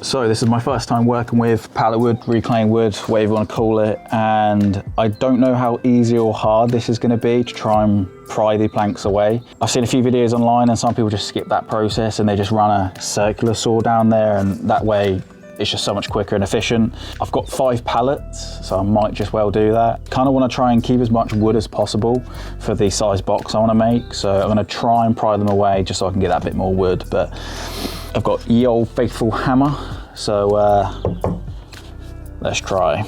So this is my first time working with pallet wood, reclaimed wood, whatever you want to call it, and I don't know how easy or hard this is going to be to try and pry the planks away. I've seen a few videos online and some people just skip that process and they just run a circular saw down there, and that way it's just so much quicker and efficient. I've got 5 pallets, so I might just well do that. Kind of want to try and keep as much wood as possible for the size box I want to make, so I'm going to try and pry them away just so I can get that bit more wood. But I've got ye old faithful hammer, so let's try.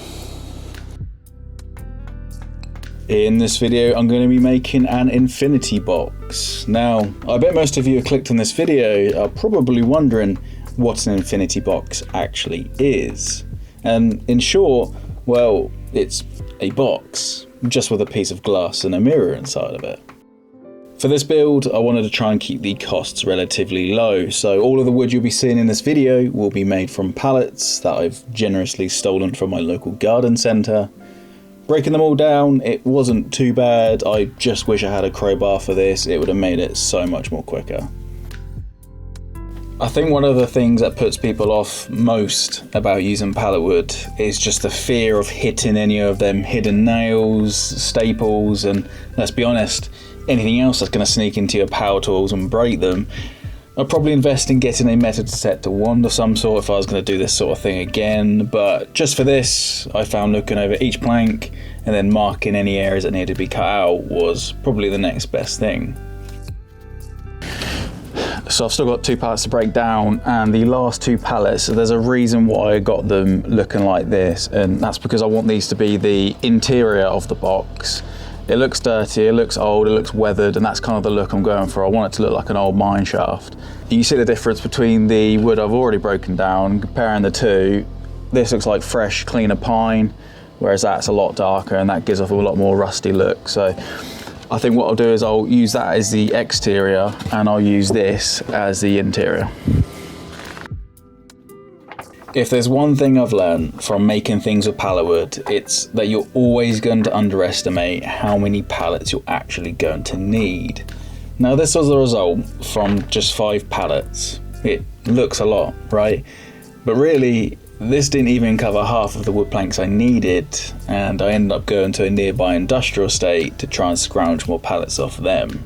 In this video, I'm going to be making an infinity box. Now, I bet most of you who clicked on this video are probably wondering what an infinity box actually is. And in short, well, it's a box, just with a piece of glass and a mirror inside of it. For this build, I wanted to try and keep the costs relatively low, so all of the wood you'll be seeing in this video will be made from pallets that I've generously stolen from my local garden centre. Breaking them all down, it wasn't too bad. I just wish I had a crowbar for this, it would have made it so much more quicker. I think one of the things that puts people off most about using pallet wood is just the fear of hitting any of them hidden nails, staples, and let's be honest, anything else that's going to sneak into your power tools and break them. I'd probably invest in getting a metal detector wand of some sort if I was going to do this sort of thing again, but just for this, I found looking over each plank and then marking any areas that needed to be cut out was probably the next best thing. So I've still got 2 pallets to break down, and the last 2 pallets, there's a reason why I got them looking like this, and that's because I want these to be the interior of the box. It looks dirty, it looks old, it looks weathered, and that's kind of the look I'm going for. I want it to look like an old mine shaft. You see the difference between the wood I've already broken down, comparing the two. This looks like fresh, cleaner pine, whereas that's a lot darker and that gives off a lot more rusty look. So I think what I'll do is I'll use that as the exterior and I'll use this as the interior. If there's one thing I've learned from making things with pallet wood, it's that you're always going to underestimate how many pallets you're actually going to need. Now this was the result from just 5 pallets. It looks a lot, right? But really, this didn't even cover half of the wood planks I needed, and I ended up going to a nearby industrial estate to try and scrounge more pallets off them.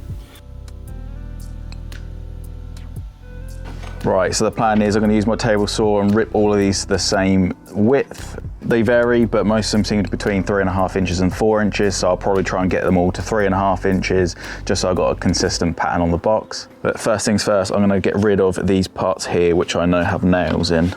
Right, so the plan is I'm going to use my table saw and rip all of these to the same width. They vary, but most of them seem to be between 3.5 inches and 4 inches, so I'll probably try and get them all to 3.5 inches, just so I've got a consistent pattern on the box. But first things first, I'm going to get rid of these parts here, which I know have nails in.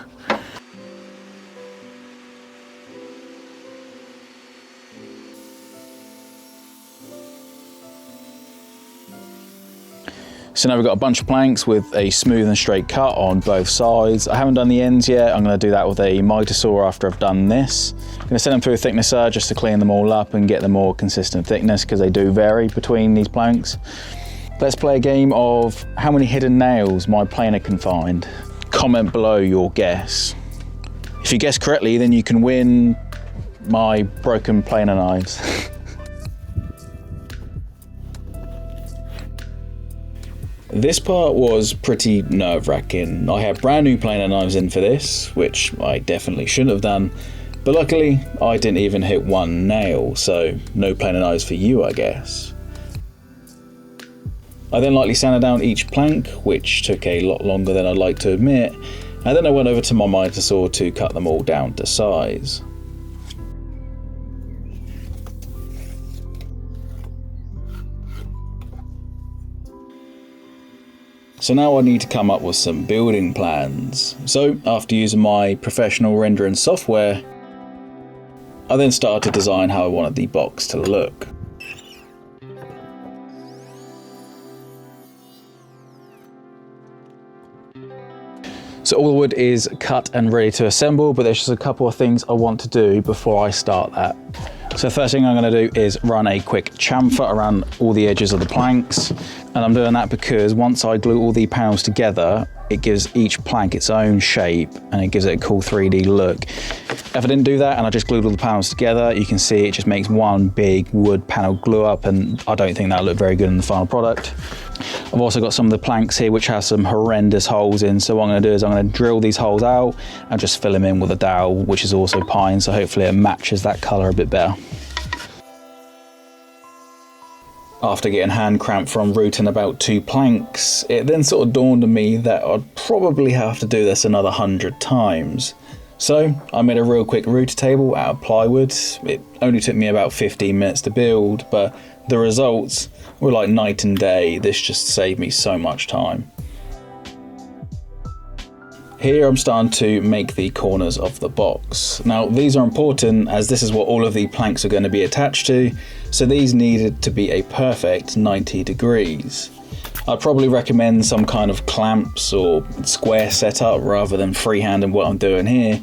So now we've got a bunch of planks with a smooth and straight cut on both sides. I haven't done the ends yet. I'm going to do that with a miter saw after I've done this. I'm going to send them through a thicknesser just to clean them all up and get the more consistent thickness, because they do vary between these planks. Let's play a game of how many hidden nails my planer can find. Comment below your guess. If you guess correctly, then you can win my broken planer knives. This part was pretty nerve-wracking. I had brand new planer knives in for this, which I definitely shouldn't have done, but luckily I didn't even hit one nail, so no planer knives for you, I guess. I then lightly sanded down each plank, which took a lot longer than I'd like to admit, and then I went over to my miter saw to cut them all down to size. So now I need to come up with some building plans. So after using my professional rendering software, I then started to design how I wanted the box to look. So all the wood is cut and ready to assemble, but there's just a couple of things I want to do before I start that. So the first thing I'm going to do is run a quick chamfer around all the edges of the planks, and I'm doing that because once I glue all the panels together, it gives each plank its own shape and it gives it a cool 3D look. If I didn't do that and I just glued all the panels together, you can see it just makes one big wood panel glue up, and I don't think that'll look very good in the final product. I've also got some of the planks here which have some horrendous holes in, so what I'm going to do is I'm going to drill these holes out and just fill them in with a dowel, which is also pine, so hopefully it matches that colour a bit better. After getting hand cramped from routing about 2 planks, it then sort of dawned on me that I'd probably have to do this another 100 times. So I made a real quick router table out of plywood. It only took me about 15 minutes to build, but the results were like night and day. This just saved me so much time. Here I'm starting to make the corners of the box. Now these are important as this is what all of the planks are going to be attached to, so these needed to be a perfect 90 degrees. I'd probably recommend some kind of clamps or square setup rather than freehanding what I'm doing here.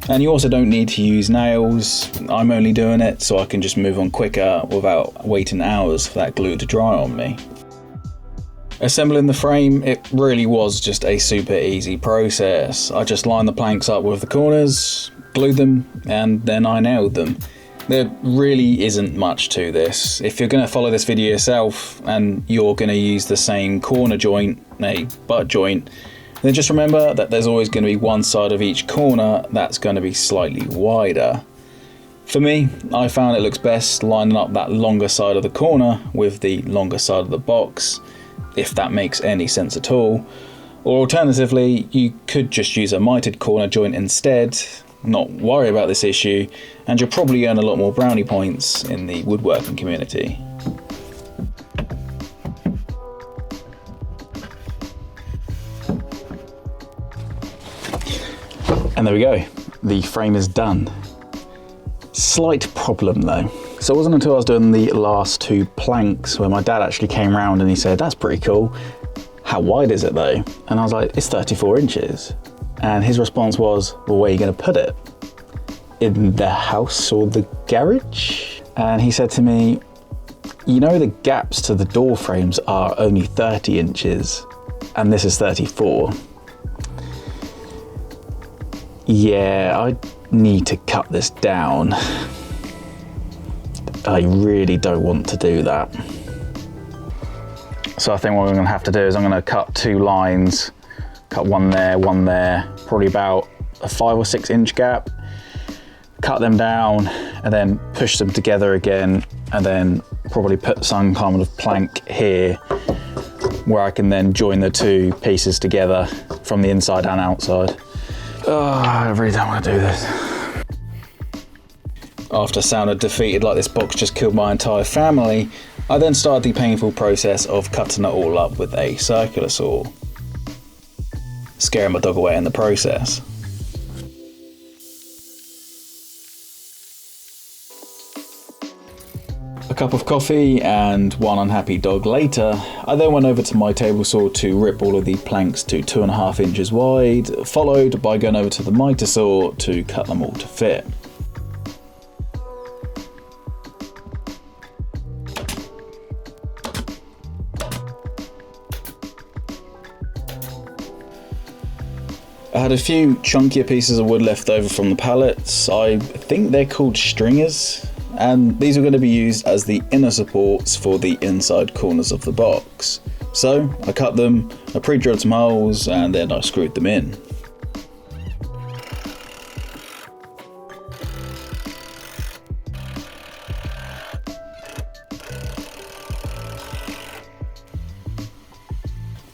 And you also don't need to use nails. I'm only doing it so I can just move on quicker without waiting hours for that glue to dry on me. Assembling the frame, it really was just a super easy process. I just lined the planks up with the corners, glued them, and then I nailed them. There really isn't much to this. If you're going to follow this video yourself and you're going to use the same corner joint, a butt joint, then just remember that there's always going to be one side of each corner that's going to be slightly wider. For me, I found it looks best lining up that longer side of the corner with the longer side of the box, if that makes any sense at all. Or alternatively, you could just use a mitered corner joint instead, not worry about this issue, and you'll probably earn a lot more brownie points in the woodworking community. And there we go, the frame is done. Slight problem though. So it wasn't until I was doing the last 2 planks where my dad actually came round and he said, "That's pretty cool. How wide is it though?" And I was like, "It's 34 inches. And his response was, "Well, where are you going to put it? In the house or the garage?" And he said to me, "You know the gaps to the door frames are only 30 inches and this is 34. Yeah, I need to cut this down. I really don't want to do that." So I think what I'm going to have to do is I'm going to cut 2 lines, cut one there, probably about a 5 or 6 inch gap, cut them down and then push them together again, and then probably put some kind of plank here where I can then join the 2 pieces together from the inside and outside. Oh, I really don't want to do this. After sounded defeated like this box just killed my entire family, I then started the painful process of cutting it all up with a circular saw, scaring my dog away in the process. A cup of coffee and one unhappy dog later, I then went over to my table saw to rip all of the planks to 2.5 inches wide, followed by going over to the miter saw to cut them all to fit. I had a few chunkier pieces of wood left over from the pallets. I think they're called stringers, and these are going to be used as the inner supports for the inside corners of the box. So I cut them, I pre-drilled some holes, and then I screwed them in.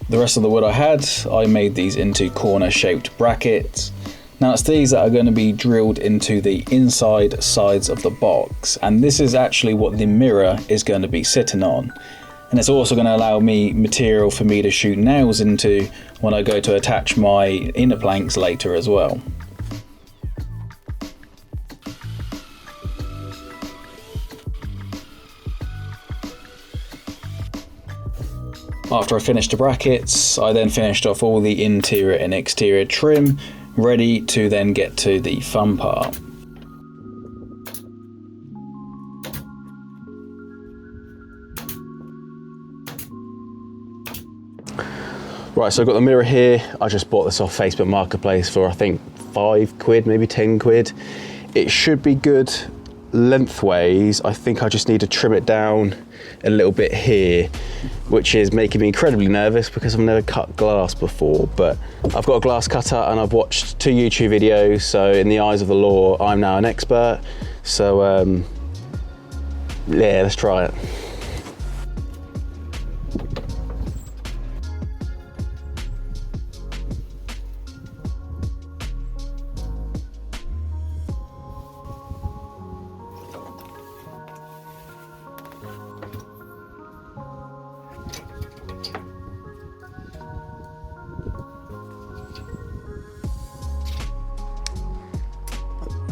The rest of the wood I had, I made these into corner shaped brackets. Now it's these that are going to be drilled into the inside sides of the box, and this is actually what the mirror is going to be sitting on. And it's also going to allow me material for me to shoot nails into when I go to attach my inner planks later as well. After I finished the brackets, I then finished off all the interior and exterior trim, ready to then get to the fun part. Right, so I've got the mirror here. I just bought this off Facebook Marketplace for I think £5, maybe 10 quid. It should be good. lengthways, I think I just need to trim it down a little bit here, which is making me incredibly nervous because I've never cut glass before. But I've got a glass cutter and I've watched 2 YouTube videos, so in the eyes of the law, I'm now an expert. So yeah, let's try it.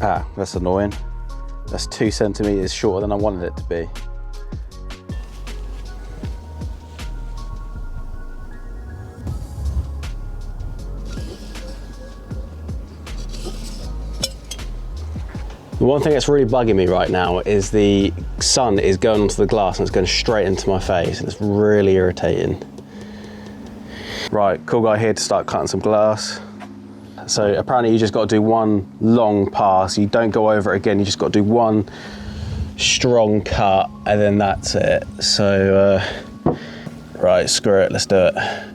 Ah, that's annoying. That's 2 centimeters shorter than I wanted it to be. The one thing that's really bugging me right now is the sun is going onto the glass and it's going straight into my face, and it's really irritating. Right, cool guy here to start cutting some glass. So apparently you just got to do one long pass. You don't go over it again. You just got to do one strong cut and then that's it. So, right, screw it, let's do it. I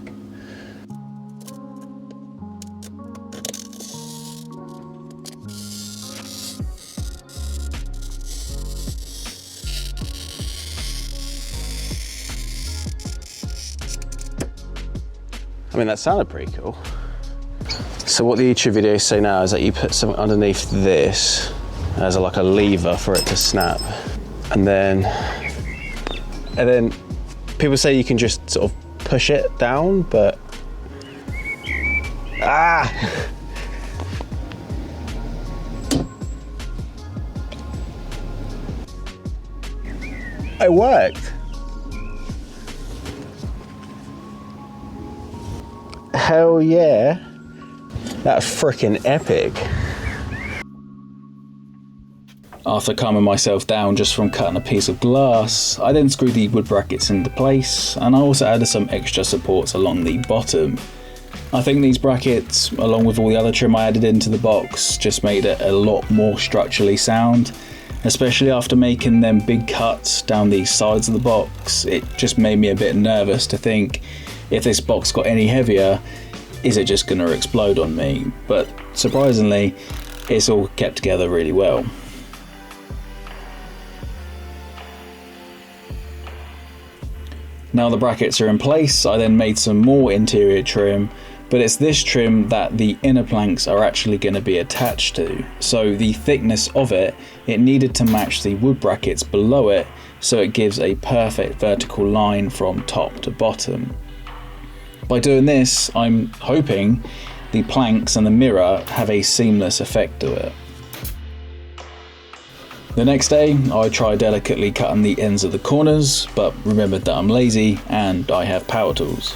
mean, that sounded pretty cool. So what the YouTube videos say now is that you put something underneath this as like a lever for it to snap. And then people say you can just sort of push it down, but it worked. Hell yeah. That's freaking epic. After calming myself down just from cutting a piece of glass, I then screwed the wood brackets into place, and I also added some extra supports along the bottom. I think these brackets, along with all the other trim I added into the box, just made it a lot more structurally sound. Especially after making them big cuts down the sides of the box, it just made me a bit nervous to think, if this box got any heavier, is it just going to explode on me? But surprisingly, it's all kept together really well. Now the brackets are in place, I then made some more interior trim, but it's this trim that the inner planks are actually going to be attached to. So the thickness of it needed to match the wood brackets below it, so it gives a perfect vertical line from top to bottom. By doing this, I'm hoping the planks and the mirror have a seamless effect to it. The next day, I tried delicately cutting the ends of the corners, but remembered that I'm lazy and I have power tools.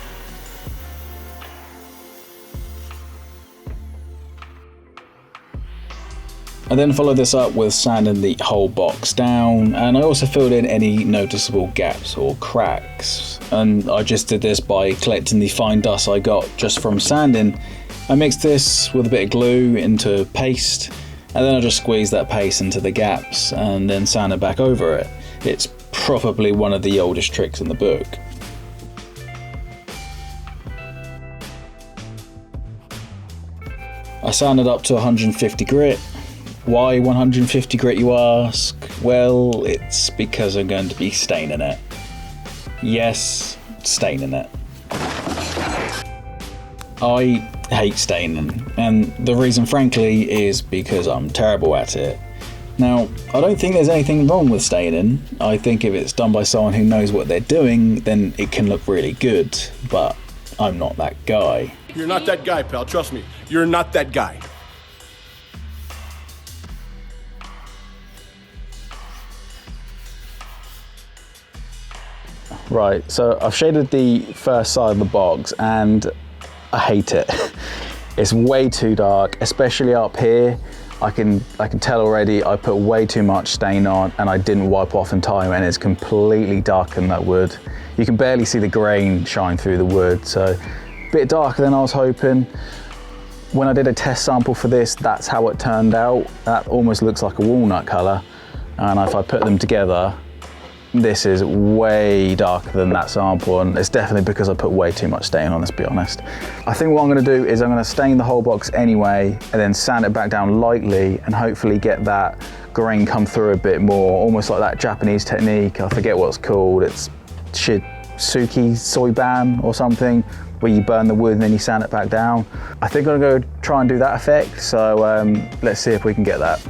I then followed this up with sanding the whole box down, and I also filled in any noticeable gaps or cracks. And I just did this by collecting the fine dust I got just from sanding. I mixed this with a bit of glue into paste, and then I just squeezed that paste into the gaps and then sanded back over it. It's probably one of the oldest tricks in the book. I sanded up to 150 grit. Why 150 grit, you ask? Well, it's because I'm going to be staining it. Yes, staining it. I hate staining, and the reason frankly is because I'm terrible at it. Now, I don't think there's anything wrong with staining. I think if it's done by someone who knows what they're doing, then it can look really good, but I'm not that guy. You're not that guy, pal, trust me. You're not that guy. Right, so I've shaded the first side of the box and I hate it. It's way too dark, especially up here. I can tell already I put way too much stain on and I didn't wipe off in time, and it's completely darkened that wood. You can barely see the grain shine through the wood, so a bit darker than I was hoping. When I did a test sample for this, that's how it turned out. That almost looks like a walnut colour. And if I put them together, this is way darker than that sample, and it's definitely because I put way too much stain on, let's be honest. I think what I'm gonna do is I'm gonna stain the whole box anyway, and then sand it back down lightly, and hopefully get that grain come through a bit more, almost like that Japanese technique. I forget what it's called. It's Shitsuki Soiban or something, where you burn the wood and then you sand it back down. I think I'm gonna go try and do that effect, so let's see if we can get that.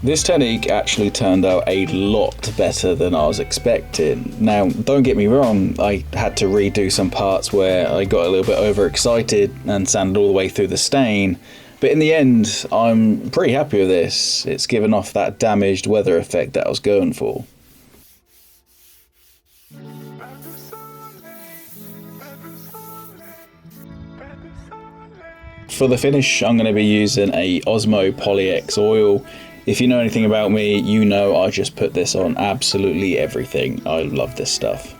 This technique actually turned out a lot better than I was expecting. Now, don't get me wrong, I had to redo some parts where I got a little bit overexcited and sanded all the way through the stain, but in the end, I'm pretty happy with this. It's given off that damaged weather effect that I was going for. For the finish, I'm going to be using a Osmo Poly-X oil. If you know anything about me, you know I just put this on absolutely everything. I love this stuff.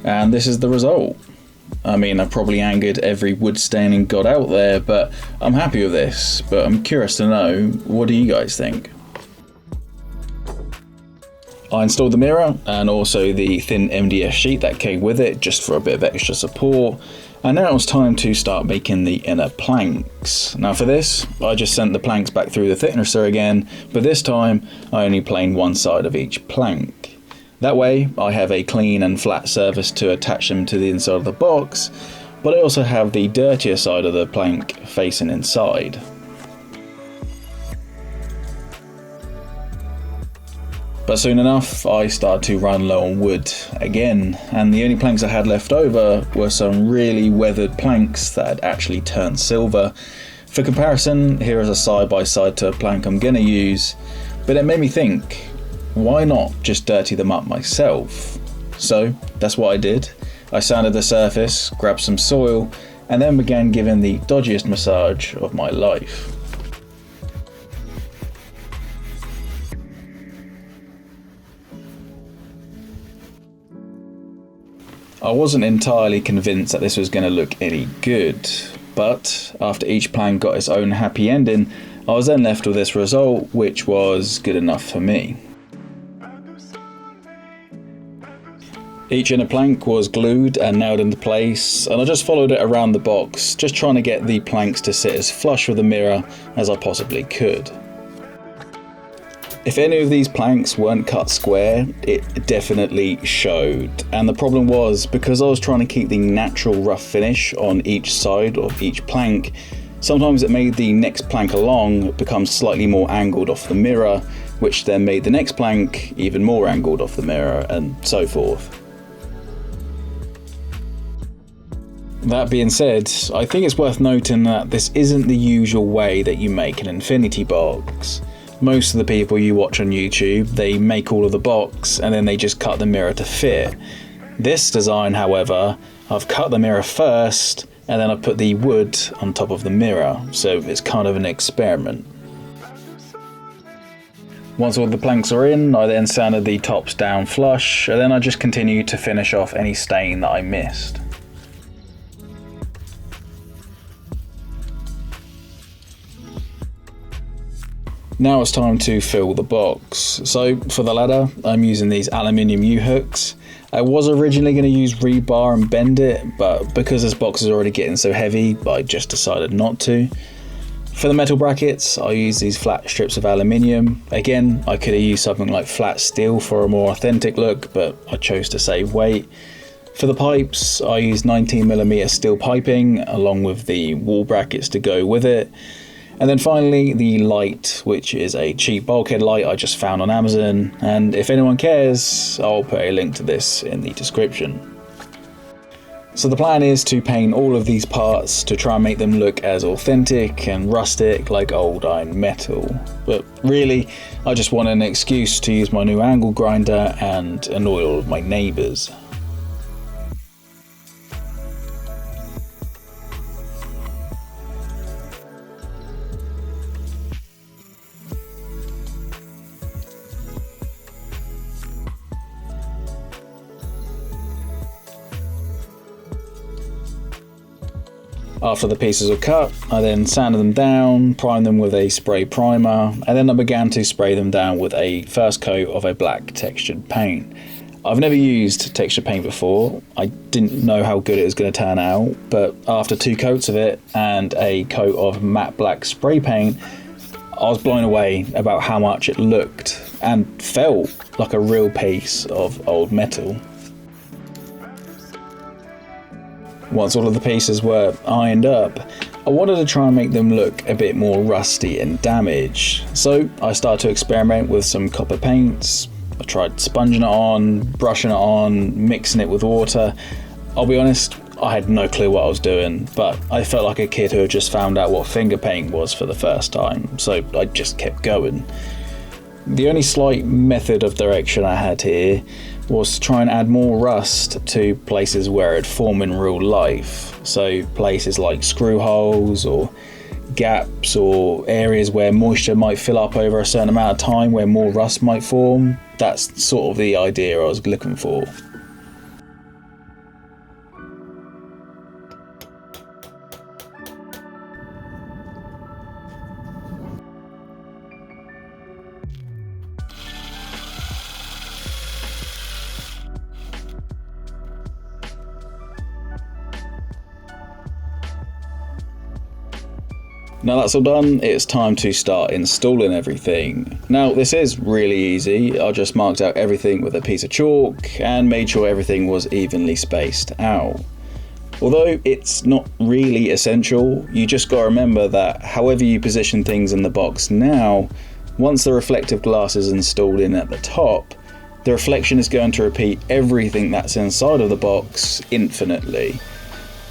And this is the result. I mean, I probably angered every wood staining god out there, but I'm happy with this. But I'm curious to know, what do you guys think? I installed the mirror and also the thin MDF sheet that came with it, just for a bit of extra support. And now it was time to start making the inner planks. Now for this, I just sent the planks back through the thicknesser again, but this time I only planed one side of each plank. That way I have a clean and flat surface to attach them to the inside of the box, but I also have the dirtier side of the plank facing inside. But soon enough, I started to run low on wood again, and the only planks I had left over were some really weathered planks that had actually turned silver. For comparison, here is a side-by-side to a plank I'm gonna use, but it made me think, why not just dirty them up myself? So that's what I did. I sanded the surface, grabbed some soil, and then began giving the dodgiest massage of my life. I wasn't entirely convinced that this was going to look any good, but after each plank got its own happy ending, I was then left with this result, which was good enough for me. Each inner plank was glued and nailed into place, and I just followed it around the box, just trying to get the planks to sit as flush with the mirror as I possibly could. If any of these planks weren't cut square, it definitely showed. And the problem was, because I was trying to keep the natural rough finish on each side of each plank, sometimes it made the next plank along become slightly more angled off the mirror, which then made the next plank even more angled off the mirror, and so forth. That being said, I think it's worth noting that this isn't the usual way that you make an infinity box. Most of the people you watch on YouTube, they make all of the box and then they just cut the mirror to fit. This design, however, I've cut the mirror first and then I put the wood on top of the mirror, so it's kind of an experiment. Once all the planks are in, I then sanded the tops down flush, and then I just continued to finish off any stain that I missed. Now it's time to fill the box. So for the ladder, I'm using these aluminium U-hooks. I was originally going to use rebar and bend it, but because this box is already getting so heavy, I just decided not to. For the metal brackets, I use these flat strips of aluminium. Again, I could have used something like flat steel for a more authentic look, but I chose to save weight. For the pipes, I used 19mm steel piping along with the wall brackets to go with it. And then finally, the light, which is a cheap bulkhead light I just found on Amazon, and if anyone cares, I'll put a link to this in the description. So the plan is to paint all of these parts to try and make them look as authentic and rustic like old iron metal. But really, I just want an excuse to use my new angle grinder and annoy all of my neighbours. After the pieces were cut, I then sanded them down, primed them with a spray primer, and then I began to spray them down with a first coat of a black textured paint. I've never used texture paint before. I didn't know how good it was going to turn out, but after 2 coats of it and a coat of matte black spray paint, I was blown away about how much it looked and felt like a real piece of old metal. Once all of the pieces were ironed up, I wanted to try and make them look a bit more rusty and damaged. So I started to experiment with some copper paints. I tried sponging it on, brushing it on, mixing it with water. I'll be honest, I had no clue what I was doing, but I felt like a kid who had just found out what finger paint was for the first time, so I just kept going. The only slight method of direction I had here was to try and add more rust to places where it formed in real life. So places like screw holes or gaps or areas where moisture might fill up over a certain amount of time where more rust might form. That's sort of the idea I was looking for. Now that's all done, it's time to start installing everything. Now this is really easy. I just marked out everything with a piece of chalk and made sure everything was evenly spaced out. Although it's not really essential, you just got to remember that however you position things in the box now, once the reflective glass is installed in at the top, the reflection is going to repeat everything that's inside of the box infinitely.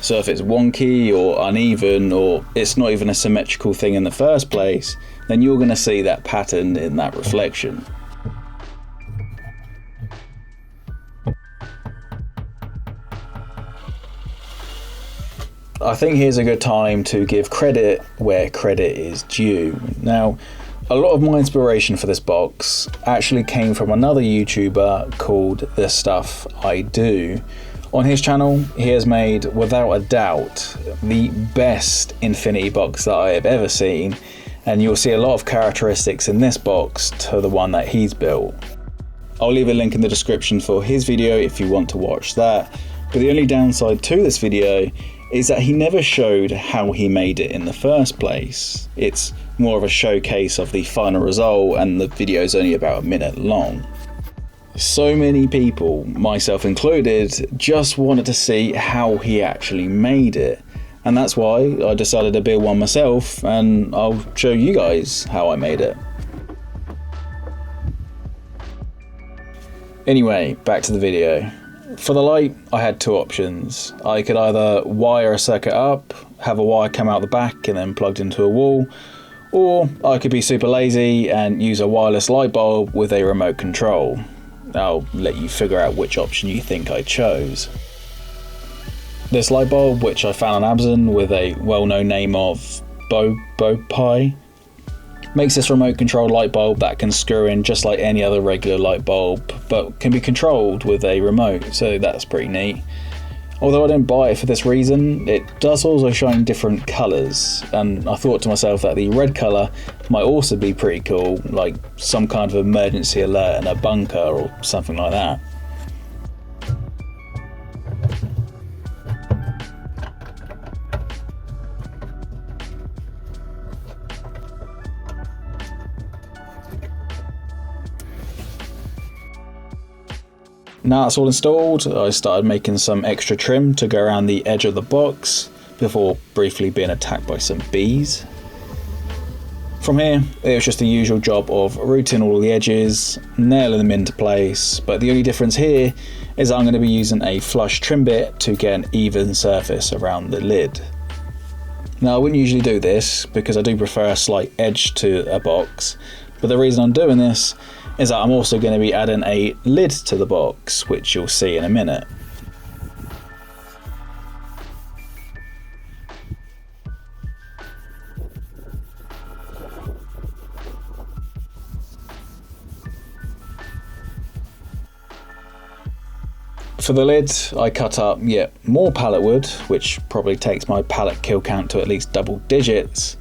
So if it's wonky or uneven, or it's not even a symmetrical thing in the first place, then you're going to see that pattern in that reflection. I think here's a good time to give credit where credit is due. Now, a lot of my inspiration for this box actually came from another YouTuber called The Stuff I Do. On his channel, he has made, without a doubt, the best Infinity box that I have ever seen, and you'll see a lot of characteristics in this box to the one that he's built. I'll leave a link in the description for his video if you want to watch that, but the only downside to this video is that he never showed how he made it in the first place. It's more of a showcase of the final result, and the video is only about a minute long. So many people, myself included, just wanted to see how he actually made it, and that's why I decided to build one myself, and I'll show you guys how I made it. Anyway, back to the video. For the light, I had 2 options. I could either wire a circuit up, have a wire come out the back and then plugged into a wall, or I could be super lazy and use a wireless light bulb with a remote control. I'll let you figure out which option you think I chose. This light bulb, which I found on Amazon with a well-known name of Pi, makes this remote controlled light bulb that can screw in just like any other regular light bulb, but can be controlled with a remote, so that's pretty neat. Although I didn't buy it for this reason, it does also shine different colours, and I thought to myself that the red colour might also be pretty cool, like some kind of emergency alert in a bunker or something like that. Now that's all installed, I started making some extra trim to go around the edge of the box before briefly being attacked by some bees. From here, it was just the usual job of routing all the edges, nailing them into place, but the only difference here is I'm going to be using a flush trim bit to get an even surface around the lid. Now I wouldn't usually do this because I do prefer a slight edge to a box, but the reason I'm doing this is that I'm also going to be adding a lid to the box, which you'll see in a minute. For the lid, I cut up yet more pallet wood, which probably takes my pallet kill count to at least double digits.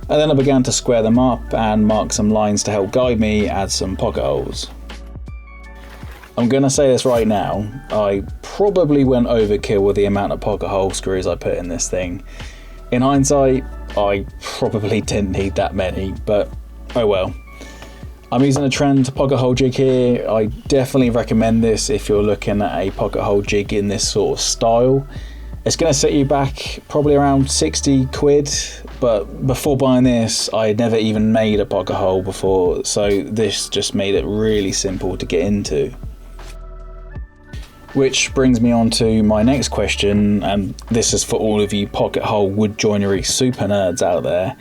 And then I began to square them up and mark some lines to help guide me, add some pocket holes. I'm gonna say this right now, I probably went overkill with the amount of pocket hole screws I put in this thing. In hindsight, I probably didn't need that many, but oh well. I'm using a Trend pocket hole jig here. I definitely recommend this if you're looking at a pocket hole jig in this sort of style. It's going to set you back probably around 60 quid, but before buying this, I had never even made a pocket hole before, so this just made it really simple to get into. Which brings me on to my next question, and this is for all of you pocket hole wood joinery super nerds out there.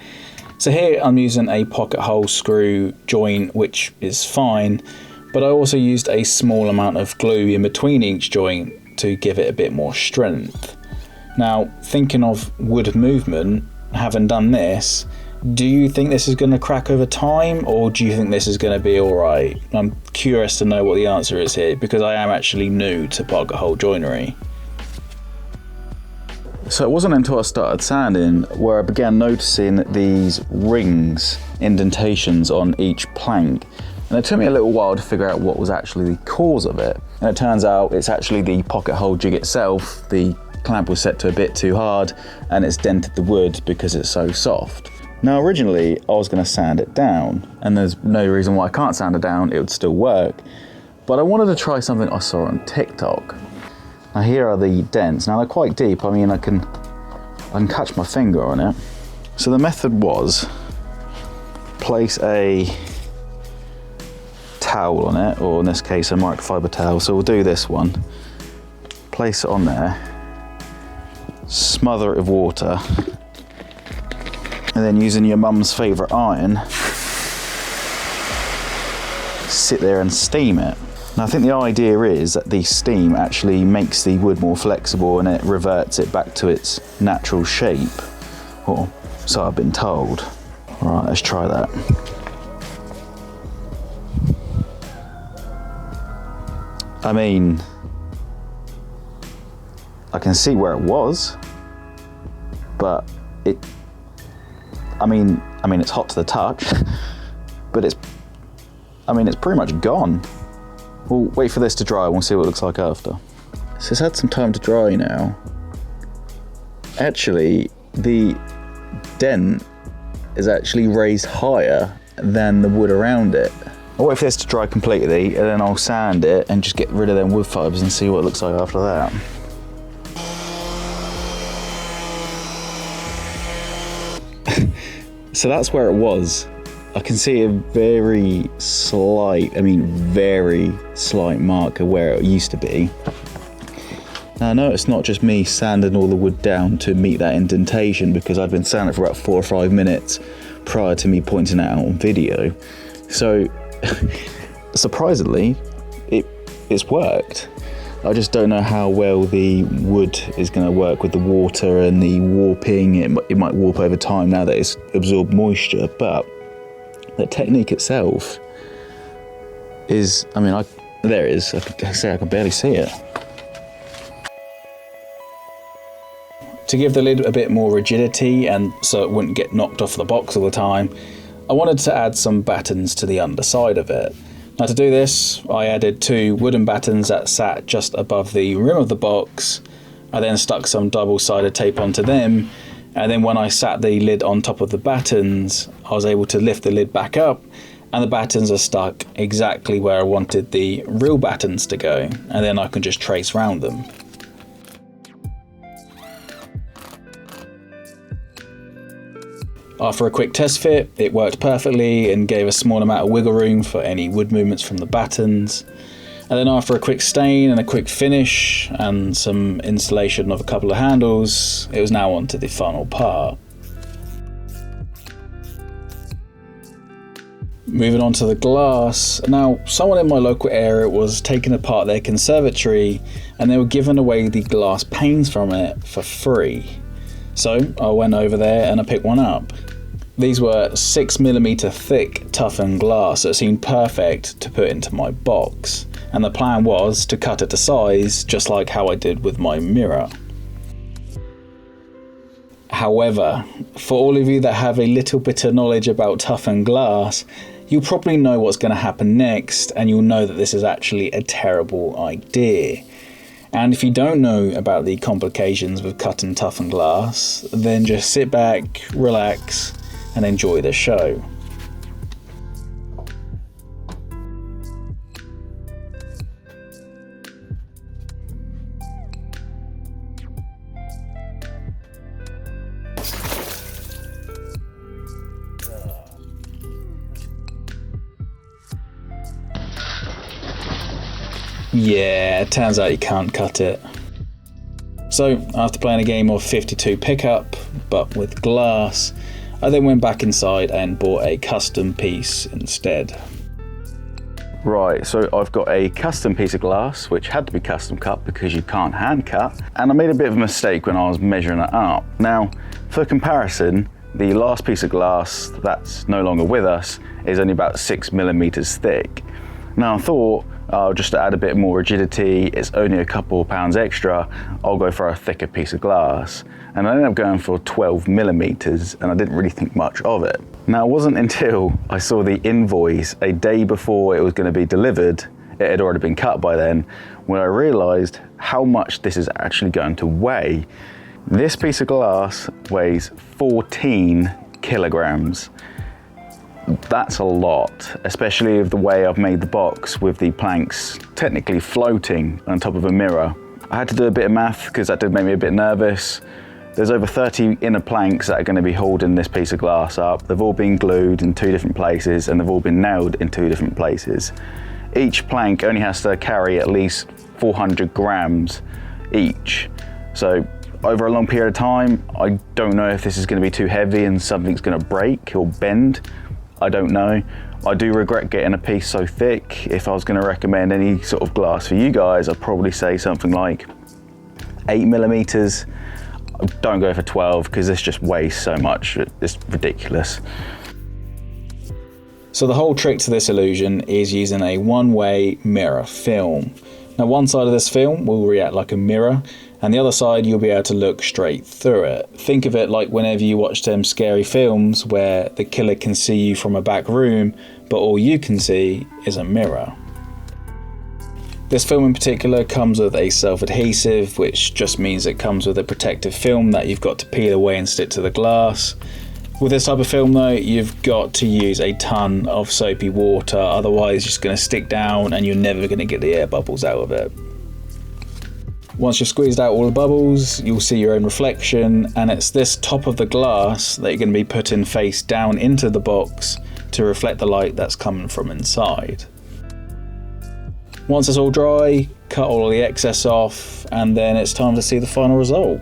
So here I'm using a pocket hole screw joint, which is fine, but I also used a small amount of glue in between each joint to give it a bit more strength. Now, thinking of wood movement, having done this, do you think this is going to crack over time, or do you think this is going to be alright? I'm curious to know what the answer is here, because I am actually new to pocket hole joinery. So it wasn't until I started sanding where I began noticing these rings, indentations on each plank. And it took me a little while to figure out what was actually the cause of it. And it turns out it's actually the pocket hole jig itself. The clamp was set to a bit too hard and it's dented the wood because it's so soft. Now originally I was going to sand it down, and there's no reason why I can't sand it down, it would still work. But I wanted to try something I saw on TikTok. Now here are the dents. Now they're quite deep. I mean, I can catch my finger on it. So the method was place a towel on it, or in this case a microfiber towel. So we'll do this one. Place it on there. Smother it with water. And then using your mum's favourite iron, sit there and steam it. Now I think the idea is that the steam actually makes the wood more flexible and it reverts it back to its natural shape. Or so I've been told. Alright, let's try that. I mean, I can see where it was, but I mean it's hot to the touch, but it's pretty much gone. We'll wait for this to dry and we'll see what it looks like after. So it's had some time to dry now. Actually, the dent is actually raised higher than the wood around it. I'll wait for this to dry completely and then I'll sand it and just get rid of them wood fibres and see what it looks like after that. So that's where it was. I can see a very slight mark of where it used to be. Now I know it's not just me sanding all the wood down to meet that indentation, because I'd been sanding for about 4 or 5 minutes prior to me pointing it out on video. So surprisingly, it's worked. I just don't know how well the wood is going to work with the water and the warping. It might warp over time now that it's absorbed moisture, but the technique itself is, there it is. I can barely see it. To give the lid a bit more rigidity and so it wouldn't get knocked off the box all the time, I wanted to add some battens to the underside of it. Now to do this, I added 2 wooden battens that sat just above the rim of the box. I then stuck some double-sided tape onto them, and then when I sat the lid on top of the battens, I was able to lift the lid back up, and the battens are stuck exactly where I wanted the real battens to go, and then I can just trace around them. After a quick test fit, it worked perfectly and gave a small amount of wiggle room for any wood movements from the battens. And then after a quick stain and a quick finish and some installation of a couple of handles, it was now on to the final part. Moving on to the glass. Now, someone in my local area was taking apart their conservatory and they were giving away the glass panes from it for free. So I went over there and I picked one up. These were 6mm thick toughened glass that seemed perfect to put into my box. and the plan was to cut it to size just like how I did with my mirror. However, for all of you that have a little bit of knowledge about toughened glass, you'll probably know what's going to happen next, and you'll know that this is actually a terrible idea. And if you don't know about the complications with cut and toughened glass, then just sit back, relax, and enjoy the show. Yeah, it turns out you can't cut it. So, after playing a game of 52 pickup, but with glass, I then went back inside and bought a custom piece instead. Right, so I've got a custom piece of glass, which had to be custom cut because you can't hand cut, and I made a bit of a mistake when I was measuring it up. Now, for comparison, the last piece of glass that's no longer with us is only about 6mm thick. Now I thought, just to add a bit more rigidity, it's only a couple of pounds extra, I'll go for a thicker piece of glass. And I ended up going for 12mm, and I didn't really think much of it. Now it wasn't until I saw the invoice a day before it was going to be delivered, it had already been cut by then, when I realised how much this is actually going to weigh. This piece of glass weighs 14 kilograms. That's a lot, especially with the way I've made the box with the planks technically floating on top of a mirror. I had to do a bit of math because that did make me a bit nervous. There's over 30 inner planks that are going to be holding this piece of glass up. They've all been glued in 2 different places and they've all been nailed in 2 different places. Each plank only has to carry at least 400 grams each. So over a long period of time, I don't know if this is going to be too heavy and something's going to break or bend. I don't know. I do regret getting a piece so thick. If I was going to recommend any sort of glass for you guys, I'd probably say something like 8mm. Don't go for 12 because this just weighs so much. It's ridiculous. So the whole trick to this illusion is using a one-way mirror film. Now one side of this film will react like a mirror, and the other side you'll be able to look straight through it. Think of it like whenever you watch them scary films where the killer can see you from a back room, but all you can see is a mirror. This film in particular comes with a self-adhesive, which just means it comes with a protective film that you've got to peel away and stick to the glass. With this type of film though, you've got to use a ton of soapy water, otherwise it's just going to stick down and you're never going to get the air bubbles out of it. Once you've squeezed out all the bubbles, you'll see your own reflection, and it's this top of the glass that you're going to be putting face down into the box to reflect the light that's coming from inside. Once it's all dry, cut all of the excess off, and then it's time to see the final result.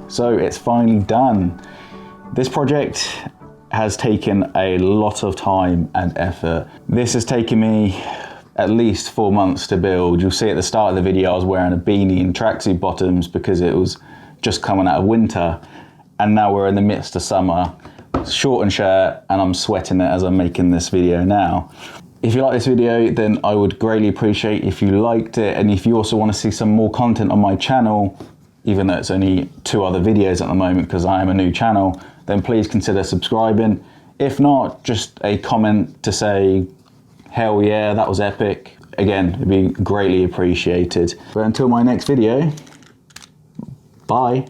So it's finally done. This project has taken a lot of time and effort. This has taken me at least 4 months to build. You'll see at the start of the video I was wearing a beanie and tracksuit bottoms because it was just coming out of winter, and now we're in the midst of summer. Shortened shirt, and I'm sweating it as I'm making this video now. If you like this video, then I would greatly appreciate if you liked it, and if you also want to see some more content on my channel, even though it's only 2 other videos at the moment because I am a new channel, then please consider subscribing. If not, just a comment to say, hell yeah, that was epic. Again, it'd be greatly appreciated. But until my next video, bye.